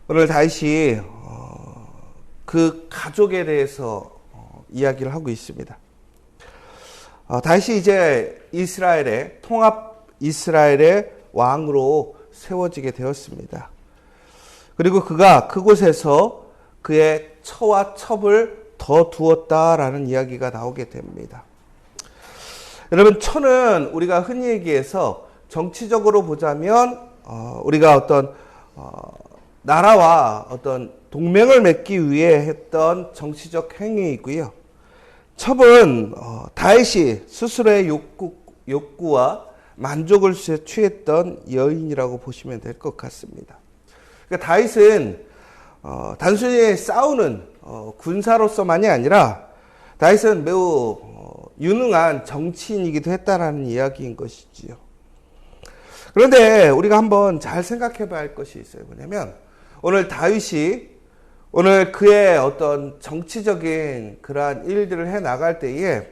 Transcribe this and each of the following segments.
오늘 다윗이 그 가족에 대해서 이야기를 하고 있습니다. 다윗이 이제 이스라엘의 통합 이스라엘의 왕으로 세워지게 되었습니다. 그리고 그가 그곳에서 그의 처와 첩을 더 두었다라는 이야기가 나오게 됩니다. 여러분, 처는 우리가 흔히 얘기해서 정치적으로 보자면 우리가 어떤 나라와 어떤 동맹을 맺기 위해 했던 정치적 행위이고요. 첩은 다윗이 스스로의 욕구와 만족을 취했던 여인이라고 보시면 될 것 같습니다. 그러니까 다윗은 단순히 싸우는 군사로서만이 아니라 다윗은 매우 유능한 정치인이기도 했다라는 이야기인 것이지요. 그런데 우리가 한번 잘 생각해 봐야 할 것이 있어요. 뭐냐면 오늘 다윗이 오늘 그의 어떤 정치적인 그러한 일들을 해 나갈 때에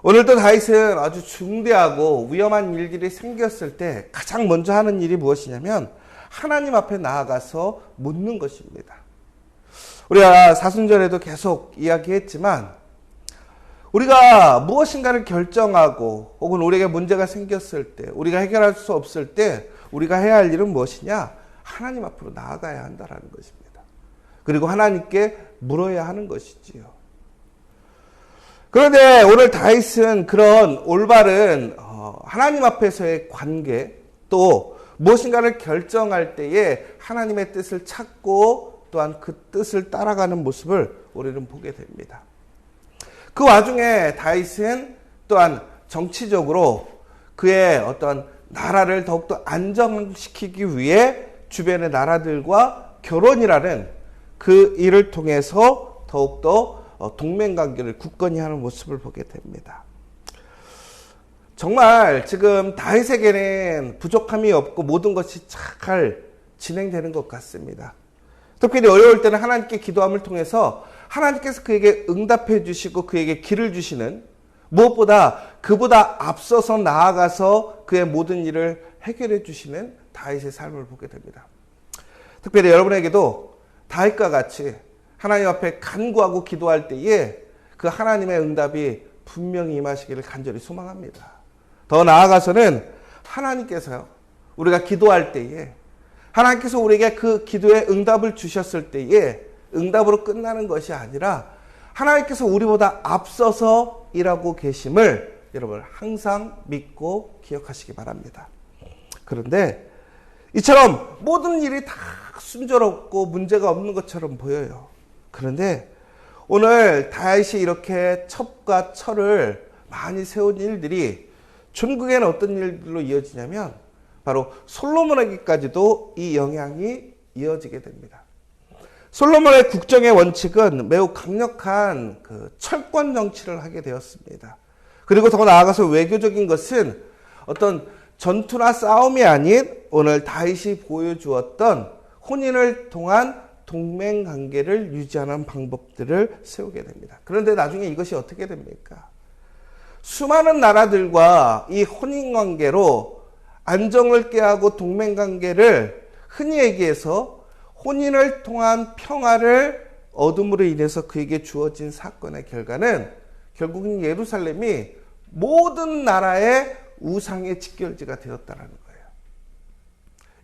오늘도 다윗은 아주 중대하고 위험한 일들이 생겼을 때 가장 먼저 하는 일이 무엇이냐면 하나님 앞에 나아가서 묻는 것입니다. 우리가 사순절에도 계속 이야기했지만 우리가 무엇인가를 결정하고 혹은 우리에게 문제가 생겼을 때 우리가 해결할 수 없을 때 우리가 해야 할 일은 무엇이냐? 하나님 앞으로 나아가야 한다는 것입니다. 그리고 하나님께 물어야 하는 것이지요. 그런데 오늘 다윗은 그런 올바른 하나님 앞에서의 관계 또 무엇인가를 결정할 때에 하나님의 뜻을 찾고 또한 그 뜻을 따라가는 모습을 우리는 보게 됩니다. 그 와중에 다윗은 또한 정치적으로 그의 어떤 나라를 더욱더 안정시키기 위해 주변의 나라들과 결혼이라는 그 일을 통해서 더욱더 동맹관계를 굳건히 하는 모습을 보게 됩니다. 정말 지금 다윗에게는 부족함이 없고 모든 것이 잘 진행되는 것 같습니다. 특별히 어려울 때는 하나님께 기도함을 통해서 하나님께서 그에게 응답해 주시고 그에게 길을 주시는 무엇보다 그보다 앞서서 나아가서 그의 모든 일을 해결해 주시는 다윗의 삶을 보게 됩니다. 특별히 여러분에게도 다윗과 같이 하나님 앞에 간구하고 기도할 때에 그 하나님의 응답이 분명히 임하시기를 간절히 소망합니다. 더 나아가서는 하나님께서요, 우리가 기도할 때에 하나님께서 우리에게 그 기도에 응답을 주셨을 때에 응답으로 끝나는 것이 아니라 하나님께서 우리보다 앞서서 일하고 계심을 여러분 항상 믿고 기억하시기 바랍니다. 그런데 이처럼 모든 일이 다 순조롭고 문제가 없는 것처럼 보여요. 그런데 오늘 다윗이 이렇게 첩과 철을 많이 세운 일들이 중국에는 어떤 일들로 이어지냐면 바로 솔로몬에게까지도 이 영향이 이어지게 됩니다. 솔로몬의 국정의 원칙은 매우 강력한 그 철권 정치를 하게 되었습니다. 그리고 더 나아가서 외교적인 것은 어떤 전투나 싸움이 아닌 오늘 다윗이 보여주었던 혼인을 통한 동맹 관계를 유지하는 방법들을 세우게 됩니다. 그런데 나중에 이것이 어떻게 됩니까? 수많은 나라들과 이 혼인 관계로 안정을 깨하고 동맹 관계를 흔히 얘기해서 혼인을 통한 평화를 얻음으로 인해서 그에게 주어진 사건의 결과는 결국은 예루살렘이 모든 나라의 우상의 직결지가 되었다는 거예요.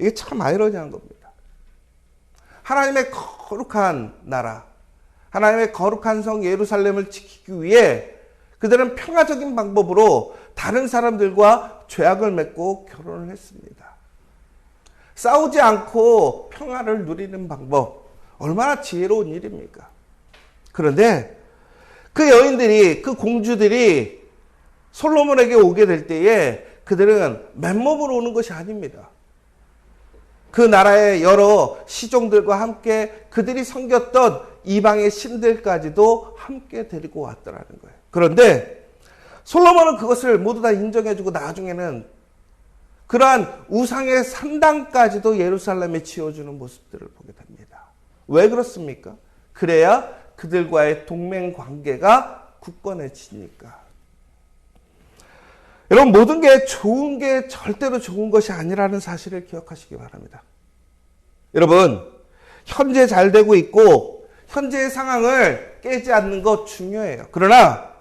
이게 참 아이러니한 겁니다. 하나님의 거룩한 나라, 하나님의 거룩한 성 예루살렘을 지키기 위해 그들은 평화적인 방법으로 다른 사람들과 죄악을 맺고 결혼을 했습니다. 싸우지 않고 평화를 누리는 방법, 얼마나 지혜로운 일입니까? 그런데 그 여인들이, 그 공주들이 솔로몬에게 오게 될 때에 그들은 맨몸으로 오는 것이 아닙니다. 그 나라의 여러 시종들과 함께 그들이 섬겼던 이방의 신들까지도 함께 데리고 왔더라는 거예요. 그런데 솔로몬은 그것을 모두 다 인정해주고 나중에는 그러한 우상의 산당까지도 예루살렘에 지어주는 모습들을 보게 됩니다. 왜 그렇습니까? 그래야 그들과의 동맹 관계가 굳건해지니까. 여러분, 모든 게 좋은 게 절대로 좋은 것이 아니라는 사실을 기억하시기 바랍니다. 여러분, 현재 잘 되고 있고 현재의 상황을 깨지 않는 거 중요해요. 그러나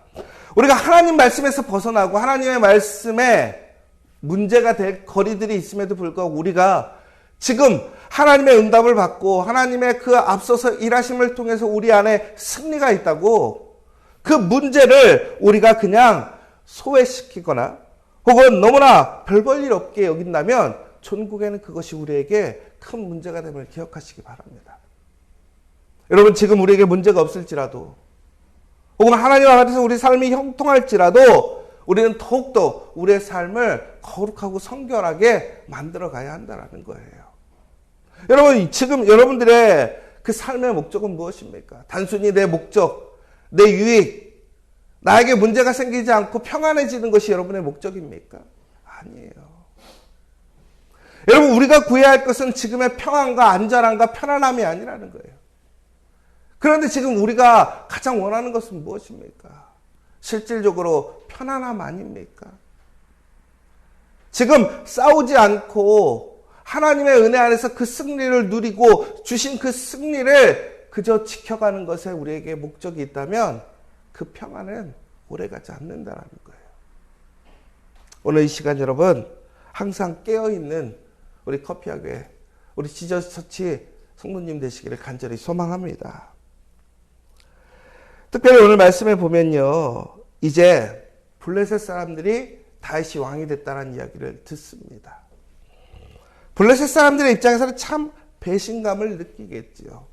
우리가 하나님 말씀에서 벗어나고 하나님의 말씀에 문제가 될 거리들이 있음에도 불구하고 우리가 지금 하나님의 응답을 받고 하나님의 그 앞서서 일하심을 통해서 우리 안에 승리가 있다고 그 문제를 우리가 그냥 소외시키거나 혹은 너무나 별 볼 일 없게 여긴다면 천국에는 그것이 우리에게 큰 문제가 됨을 기억하시기 바랍니다. 여러분, 지금 우리에게 문제가 없을지라도 혹은 하나님 앞에서 우리 삶이 형통할지라도 우리는 더욱더 우리의 삶을 거룩하고 성결하게 만들어 가야 한다는 거예요. 여러분, 지금 여러분들의 그 삶의 목적은 무엇입니까? 단순히 내 목적, 내 유익, 나에게 문제가 생기지 않고 평안해지는 것이 여러분의 목적입니까? 아니에요. 여러분, 우리가 구해야 할 것은 지금의 평안과 안전함과 편안함이 아니라는 거예요. 그런데 지금 우리가 가장 원하는 것은 무엇입니까? 실질적으로 편안함 아닙니까? 지금 싸우지 않고 하나님의 은혜 안에서 그 승리를 누리고 주신 그 승리를 그저 지켜가는 것에 우리에게 목적이 있다면 그 평안은 오래가지 않는다는 거예요. 오늘 이 시간 여러분, 항상 깨어있는 우리 커피학교에 우리 지저스처치 성도님 되시기를 간절히 소망합니다. 특별히 오늘 말씀에 보면요, 이제 블레셋 사람들이 다윗이 왕이 됐다는 이야기를 듣습니다. 블레셋 사람들의 입장에서는 참 배신감을 느끼겠지요.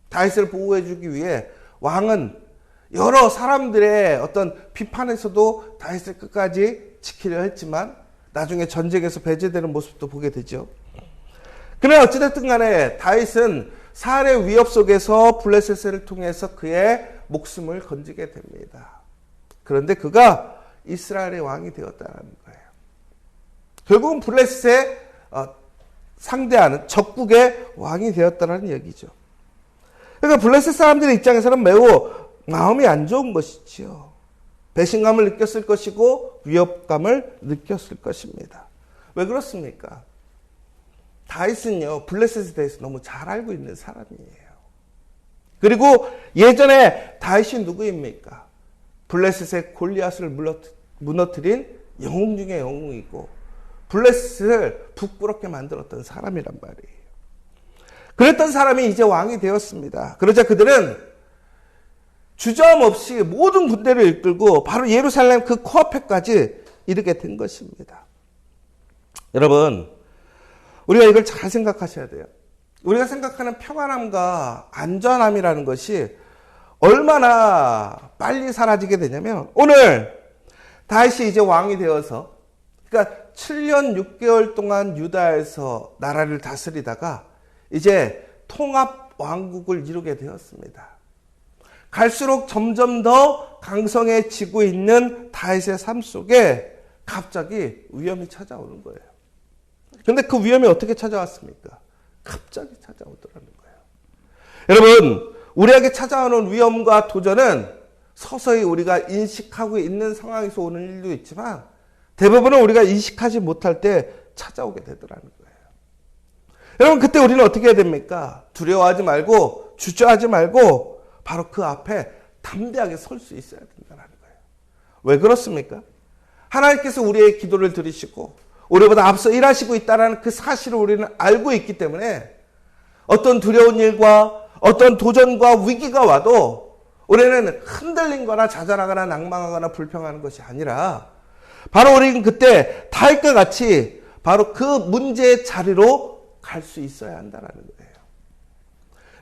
다윗을 보호해주기 위해 왕은 여러 사람들의 어떤 비판에서도 다윗을 끝까지 지키려 했지만 나중에 전쟁에서 배제되는 모습도 보게 되죠. 그러나 어찌됐든 간에 다윗은 사울의 위협 속에서 블레셋을 통해서 그의 목숨을 건지게 됩니다. 그런데 그가 이스라엘의 왕이 되었다는 거예요. 결국은 블레셋에 상대하는 적국의 왕이 되었다는 얘기죠. 그러니까 블레셋 사람들의 입장에서는 매우 마음이 안 좋은 것이지요. 배신감을 느꼈을 것이고 위협감을 느꼈을 것입니다. 왜 그렇습니까? 다윗은요, 블레셋에 대해서 너무 잘 알고 있는 사람이에요. 그리고 예전에 다윗이 누구입니까? 블레셋의 골리앗을 무너뜨린 영웅 중에 영웅이고 블레셋을 부끄럽게 만들었던 사람이란 말이에요. 그랬던 사람이 이제 왕이 되었습니다. 그러자 그들은 주저함없이 모든 군대를 이끌고 바로 예루살렘 그 코앞에까지 이르게 된 것입니다. 여러분, 우리가 이걸 잘 생각하셔야 돼요. 우리가 생각하는 평안함과 안전함이라는 것이 얼마나 빨리 사라지게 되냐면, 오늘 다윗이 이제 왕이 되어서, 그러니까 7년 6개월 동안 유다에서 나라를 다스리다가 이제 통합 왕국을 이루게 되었습니다. 갈수록 점점 더 강성해지고 있는 다윗의 삶 속에 갑자기 위험이 찾아오는 거예요. 근데 그 위험이 어떻게 찾아왔습니까? 갑자기 찾아오더라는 거예요. 여러분, 우리에게 찾아오는 위험과 도전은 서서히 우리가 인식하고 있는 상황에서 오는 일도 있지만 대부분은 우리가 인식하지 못할 때 찾아오게 되더라는 거예요. 여러분, 그때 우리는 어떻게 해야 됩니까? 두려워하지 말고 주저하지 말고 바로 그 앞에 담대하게 설 수 있어야 된다는 거예요. 왜 그렇습니까? 하나님께서 우리의 기도를 들으시고 우리보다 앞서 일하시고 있다는 그 사실을 우리는 알고 있기 때문에 어떤 두려운 일과 어떤 도전과 위기가 와도 우리는 흔들린거나 좌절하거나 낭망하거나 불평하는 것이 아니라 바로 우리는 그때 다윗과 같이 바로 그 문제의 자리로 갈 수 있어야 한다는 거예요.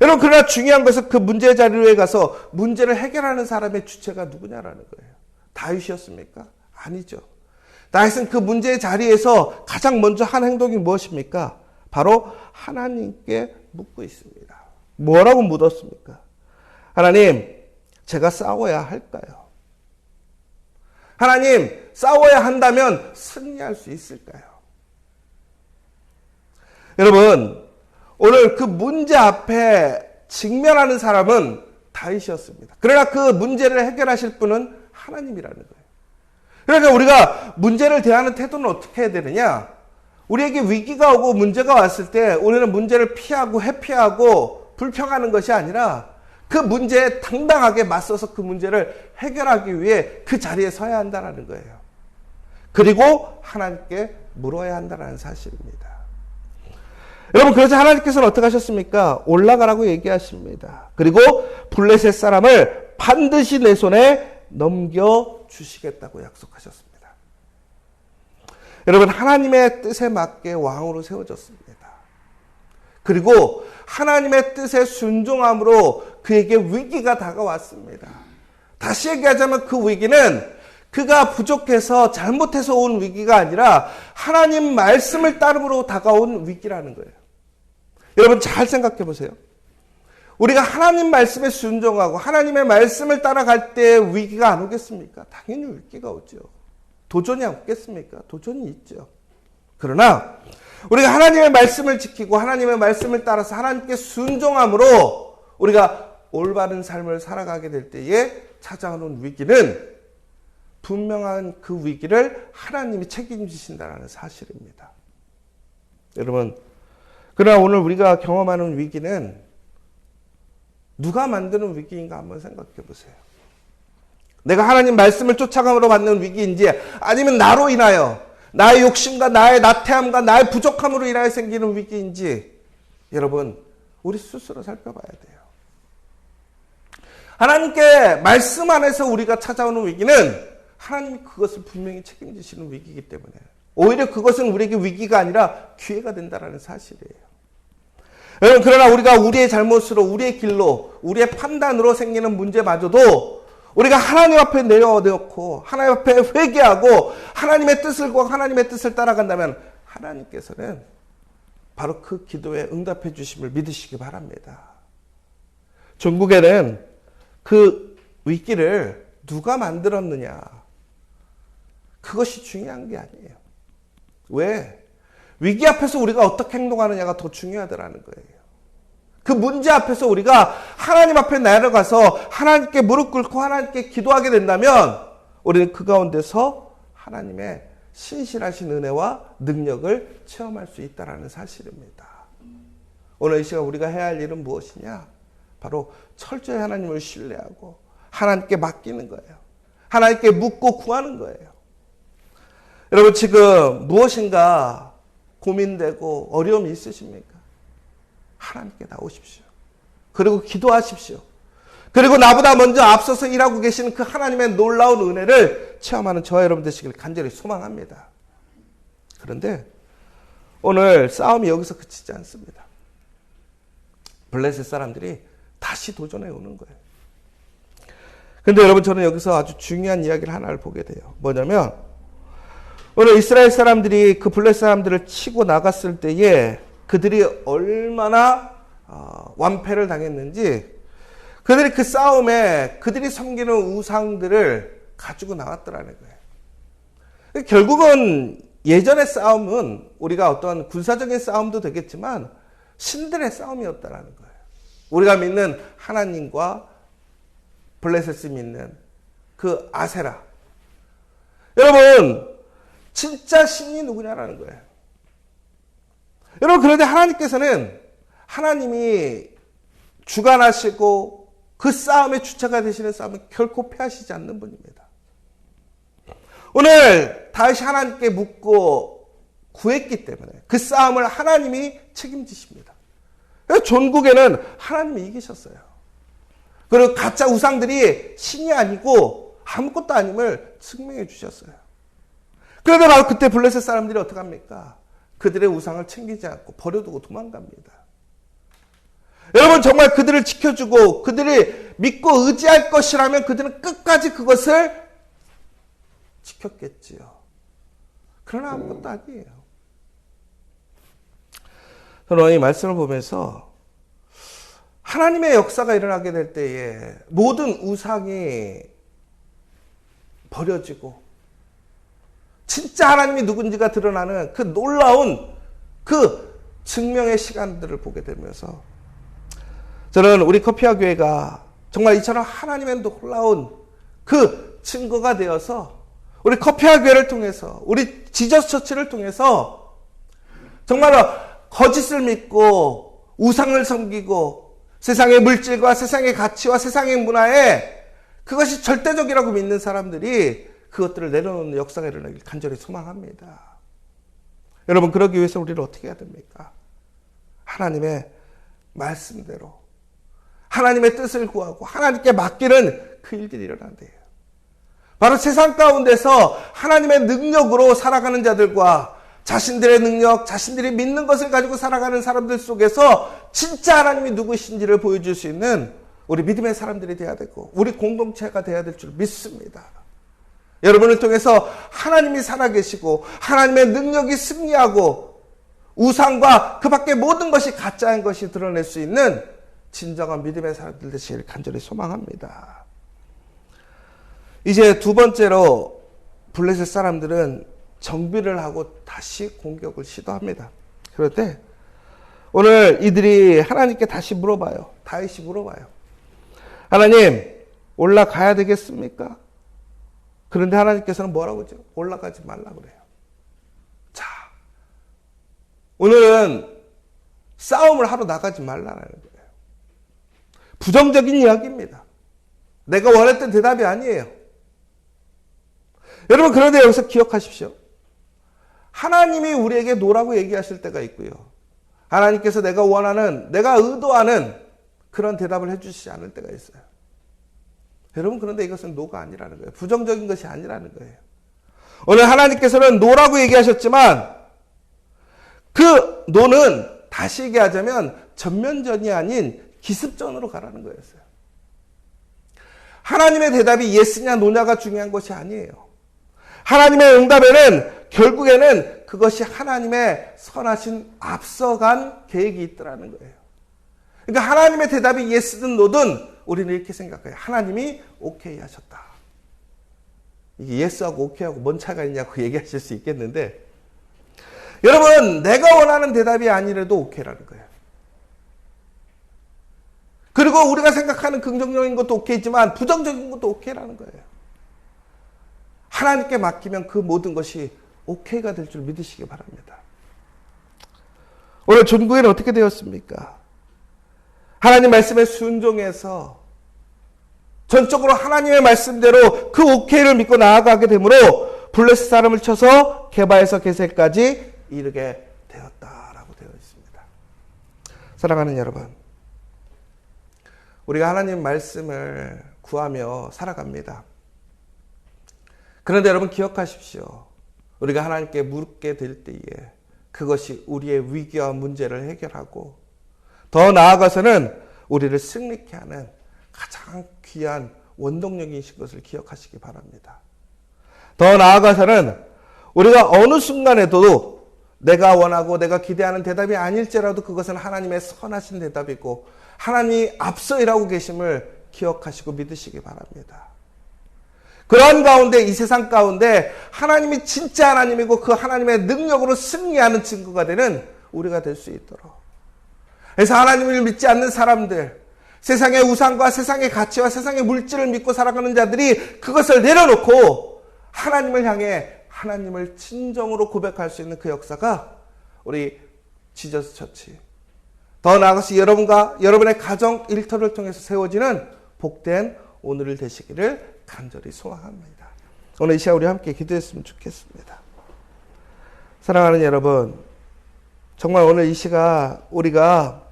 여러분, 그러나 중요한 것은 그 문제의 자리에 가서 문제를 해결하는 사람의 주체가 누구냐라는 거예요. 다윗이었습니까? 아니죠. 다윗은 그 문제의 자리에서 가장 먼저 한 행동이 무엇입니까? 바로 하나님께 묻고 있습니다. 뭐라고 묻었습니까? 하나님, 제가 싸워야 할까요? 하나님, 싸워야 한다면 승리할 수 있을까요? 여러분, 오늘 그 문제 앞에 직면하는 사람은 다윗이었습니다. 그러나 그 문제를 해결하실 분은 하나님이라는 거예요. 그러니까 우리가 문제를 대하는 태도는 어떻게 해야 되느냐? 우리에게 위기가 오고 문제가 왔을 때 우리는 문제를 피하고 회피하고 불평하는 것이 아니라 그 문제에 당당하게 맞서서 그 문제를 해결하기 위해 그 자리에 서야 한다는 거예요. 그리고 하나님께 물어야 한다는 사실입니다. 여러분, 그래서 하나님께서는 어떻게 하셨습니까? 올라가라고 얘기하십니다. 그리고 블레셋 사람을 반드시 내 손에 넘겨주시겠다고 약속하셨습니다. 여러분, 하나님의 뜻에 맞게 왕으로 세워졌습니다. 그리고 하나님의 뜻에 순종함으로 그에게 위기가 다가왔습니다. 다시 얘기하자면 그 위기는 그가 부족해서 잘못해서 온 위기가 아니라 하나님 말씀을 따름으로 다가온 위기라는 거예요. 여러분, 잘 생각해 보세요. 우리가 하나님 말씀에 순종하고 하나님의 말씀을 따라갈 때 위기가 안 오겠습니까? 당연히 위기가 오죠. 도전이 없겠습니까? 도전이 있죠. 그러나 우리가 하나님의 말씀을 지키고 하나님의 말씀을 따라서 하나님께 순종함으로 우리가 올바른 삶을 살아가게 될 때에 찾아오는 위기는 분명한 그 위기를 하나님이 책임지신다는 사실입니다. 여러분, 그러나 오늘 우리가 경험하는 위기는 누가 만드는 위기인가 한번 생각해 보세요. 내가 하나님 말씀을 쫓아감으로 받는 위기인지 아니면 나로 인하여 나의 욕심과 나의 나태함과 나의 부족함으로 인하여 생기는 위기인지 여러분, 우리 스스로 살펴봐야 돼요. 하나님께 말씀 안에서 우리가 찾아오는 위기는 하나님이 그것을 분명히 책임지시는 위기이기 때문에 오히려 그것은 우리에게 위기가 아니라 기회가 된다는 사실이에요. 여러분, 그러나 우리가 우리의 잘못으로 우리의 길로 우리의 판단으로 생기는 문제마저도 우리가 하나님 앞에 내어놓고 하나님 앞에 회개하고 하나님의 뜻을 구하고 하나님의 뜻을 따라간다면 하나님께서는 바로 그 기도에 응답해 주심을 믿으시기 바랍니다. 전국에는 그 위기를 누가 만들었느냐, 그것이 중요한 게 아니에요. 왜? 위기 앞에서 우리가 어떻게 행동하느냐가 더 중요하더라는 거예요. 그 문제 앞에서 우리가 하나님 앞에 내려가서 하나님께 무릎 꿇고 하나님께 기도하게 된다면 우리는 그 가운데서 하나님의 신실하신 은혜와 능력을 체험할 수 있다는 사실입니다. 오늘 이 시간 우리가 해야 할 일은 무엇이냐? 바로 철저히 하나님을 신뢰하고 하나님께 맡기는 거예요. 하나님께 묻고 구하는 거예요. 여러분, 지금 무엇인가 고민되고 어려움이 있으십니까? 하나님께 나오십시오. 그리고 기도하십시오. 그리고 나보다 먼저 앞서서 일하고 계시는 그 하나님의 놀라운 은혜를 체험하는 저와 여러분 되시길 간절히 소망합니다. 그런데 오늘 싸움이 여기서 그치지 않습니다. 블레셋 사람들이 다시 도전해 오는 거예요. 그런데 여러분, 저는 여기서 아주 중요한 이야기를 하나를 보게 돼요. 뭐냐면 오늘 이스라엘 사람들이 그 블레셋 사람들을 치고 나갔을 때에 그들이 얼마나 완패를 당했는지 그들이 그 싸움에 그들이 섬기는 우상들을 가지고 나왔더라는 거예요. 결국은 예전의 싸움은 우리가 어떤 군사적인 싸움도 되겠지만 신들의 싸움이었다라는 거예요. 우리가 믿는 하나님과 블레셋이 믿는 그 아세라. 여러분, 진짜 신이 누구냐라는 거예요. 여러분, 그런데 하나님께서는 하나님이 주관하시고 그 싸움의 주체가 되시는 싸움은 결코 패하시지 않는 분입니다. 오늘 다시 하나님께 묻고 구했기 때문에 그 싸움을 하나님이 책임지십니다. 전국에는 하나님이 이기셨어요. 그리고 가짜 우상들이 신이 아니고 아무것도 아님을 증명해 주셨어요. 그런데 바로 그때 블레셋 사람들이 어떻게 합니까? 그들의 우상을 챙기지 않고 버려두고 도망갑니다. 여러분, 정말 그들을 지켜주고 그들이 믿고 의지할 것이라면 그들은 끝까지 그것을 지켰겠지요. 그러나 아무것도 아니에요. 저는 이 말씀을 보면서 하나님의 역사가 일어나게 될 때에 모든 우상이 버려지고 진짜 하나님이 누군지가 드러나는 그 놀라운 그 증명의 시간들을 보게 되면서 저는 우리 커피와 교회가 정말 이처럼 하나님의 놀라운 그 증거가 되어서 우리 커피와 교회를 통해서 우리 지저스 처치를 통해서 정말로 거짓을 믿고 우상을 섬기고 세상의 물질과 세상의 가치와 세상의 문화에 그것이 절대적이라고 믿는 사람들이 그것들을 내려놓는 역사가 일어나길 간절히 소망합니다. 여러분, 그러기 위해서 우리는 어떻게 해야 됩니까? 하나님의 말씀대로 하나님의 뜻을 구하고 하나님께 맡기는 그 일들이 일어난대요. 바로 세상 가운데서 하나님의 능력으로 살아가는 자들과 자신들의 능력, 자신들이 믿는 것을 가지고 살아가는 사람들 속에서 진짜 하나님이 누구신지를 보여줄 수 있는 우리 믿음의 사람들이 돼야 되고 우리 공동체가 돼야 될 줄 믿습니다. 여러분을 통해서 하나님이 살아계시고 하나님의 능력이 승리하고 우상과 그 밖의 모든 것이 가짜인 것이 드러낼 수 있는 진정한 믿음의 사람들 되시길 간절히 소망합니다. 이제 두 번째로 블레셋 사람들은 정비를 하고 다시 공격을 시도합니다. 그럴 때 오늘 이들이 하나님께 다시 물어봐요. 다윗이 물어봐요. 하나님, 올라가야 되겠습니까? 그런데 하나님께서는 뭐라고 하죠? 올라가지 말라 그래요. 자, 오늘은 싸움을 하러 나가지 말라는 거예요. 부정적인 이야기입니다. 내가 원했던 대답이 아니에요. 여러분, 그런데 여기서 기억하십시오. 하나님이 우리에게 노라고 얘기하실 때가 있고요. 하나님께서 내가 원하는, 내가 의도하는 그런 대답을 해주시지 않을 때가 있어요. 여러분, 그런데 이것은 노가 아니라는 거예요. 부정적인 것이 아니라는 거예요. 오늘 하나님께서는 노라고 얘기하셨지만 그 노는 다시 얘기하자면 전면전이 아닌 기습전으로 가라는 거였어요. 하나님의 대답이 예스냐 노냐가 중요한 것이 아니에요. 하나님의 응답에는 결국에는 그것이 하나님의 선하신 앞서간 계획이 있더라는 거예요. 그러니까 하나님의 대답이 예스든 노든 우리는 이렇게 생각해요. 하나님이 오케이 하셨다. 이게 예스하고 오케이하고 뭔 차이가 있냐고 얘기하실 수 있겠는데 여러분, 내가 원하는 대답이 아니라도 오케이라는 거예요. 그리고 우리가 생각하는 긍정적인 것도 오케이지만 부정적인 것도 오케이라는 거예요. 하나님께 맡기면 그 모든 것이 오케이가 될 줄 믿으시기 바랍니다. 오늘 전구에는 어떻게 되었습니까? 하나님 말씀에 순종해서 전적으로 하나님의 말씀대로 그 오케이를 믿고 나아가게 되므로 블레셋 사람을 쳐서 게바에서 게셀까지 이르게 되었다라고 되어 있습니다. 사랑하는 여러분, 우리가 하나님 말씀을 구하며 살아갑니다. 그런데 여러분 기억하십시오. 우리가 하나님께 묻게 될 때에 그것이 우리의 위기와 문제를 해결하고 더 나아가서는 우리를 승리케 하는 가장 귀한 원동력이신 것을 기억하시기 바랍니다. 더 나아가서는 우리가 어느 순간에도 내가 원하고 내가 기대하는 대답이 아닐지라도 그것은 하나님의 선하신 대답이고 하나님이 앞서 일하고 계심을 기억하시고 믿으시기 바랍니다. 그런 가운데 이 세상 가운데 하나님이 진짜 하나님이고 그 하나님의 능력으로 승리하는 증거가 되는 우리가 될 수 있도록. 그래서 하나님을 믿지 않는 사람들, 세상의 우상과 세상의 가치와 세상의 물질을 믿고 살아가는 자들이 그것을 내려놓고 하나님을 향해 하나님을 진정으로 고백할 수 있는 그 역사가 우리 지저스 처치, 더 나아가서 여러분과 여러분의 가정 일터를 통해서 세워지는 복된 오늘을 되시기를 간절히 소망합니다. 오늘 이 시간 우리 함께 기도했으면 좋겠습니다. 사랑하는 여러분, 정말 오늘 이 시간 우리가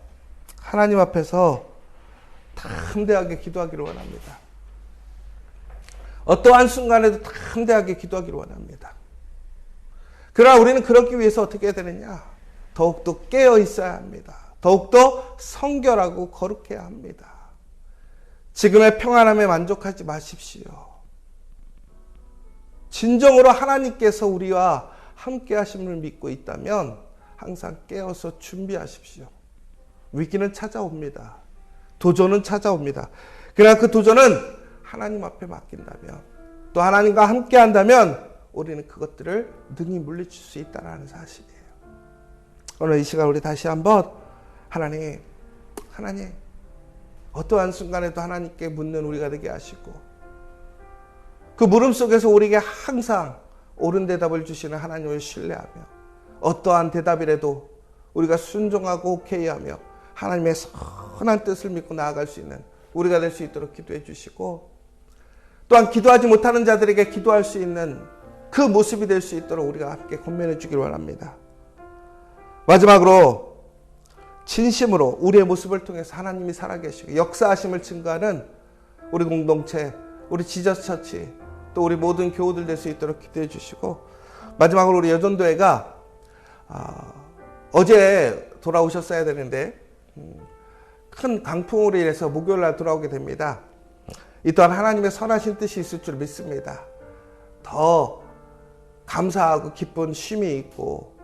하나님 앞에서 담대하게 기도하기를 원합니다. 어떠한 순간에도 담대하게 기도하기를 원합니다. 그러나 우리는 그러기 위해서 어떻게 해야 되느냐? 더욱더 깨어 있어야 합니다. 더욱더 성결하고 거룩해야 합니다. 지금의 평안함에 만족하지 마십시오. 진정으로 하나님께서 우리와 함께 하심을 믿고 있다면 항상 깨어서 준비하십시오. 위기는 찾아옵니다. 도전은 찾아옵니다. 그러나 그 도전은 하나님 앞에 맡긴다면 또 하나님과 함께 한다면 우리는 그것들을 능히 물리칠 수 있다는 사실이에요. 오늘 이 시간 우리 다시 한번 하나님 어떠한 순간에도 하나님께 묻는 우리가 되게 하시고 그 물음 속에서 우리에게 항상 옳은 대답을 주시는 하나님을 신뢰하며 어떠한 대답이라도 우리가 순종하고 오케이하며 하나님의 선한 뜻을 믿고 나아갈 수 있는 우리가 될 수 있도록 기도해 주시고, 또한 기도하지 못하는 자들에게 기도할 수 있는 그 모습이 될 수 있도록 우리가 함께 권면해 주기를 원합니다. 마지막으로 진심으로 우리의 모습을 통해서 하나님이 살아계시고 역사하심을 증거하는 우리 공동체, 우리 지저스 처치, 또 우리 모든 교우들 될 수 있도록 기도해 주시고, 마지막으로 우리 여전도회가 어제 돌아오셨어야 되는데 큰 강풍으로 인해서 목요일날 돌아오게 됩니다. 이 또한 하나님의 선하신 뜻이 있을 줄 믿습니다. 더 감사하고 기쁜 쉼이 있고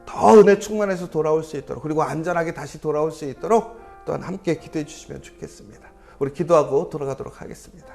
더 은혜 충만해서 돌아올 수 있도록, 그리고 안전하게 다시 돌아올 수 있도록 또한 함께 기도해 주시면 좋겠습니다. 우리 기도하고 돌아가도록 하겠습니다.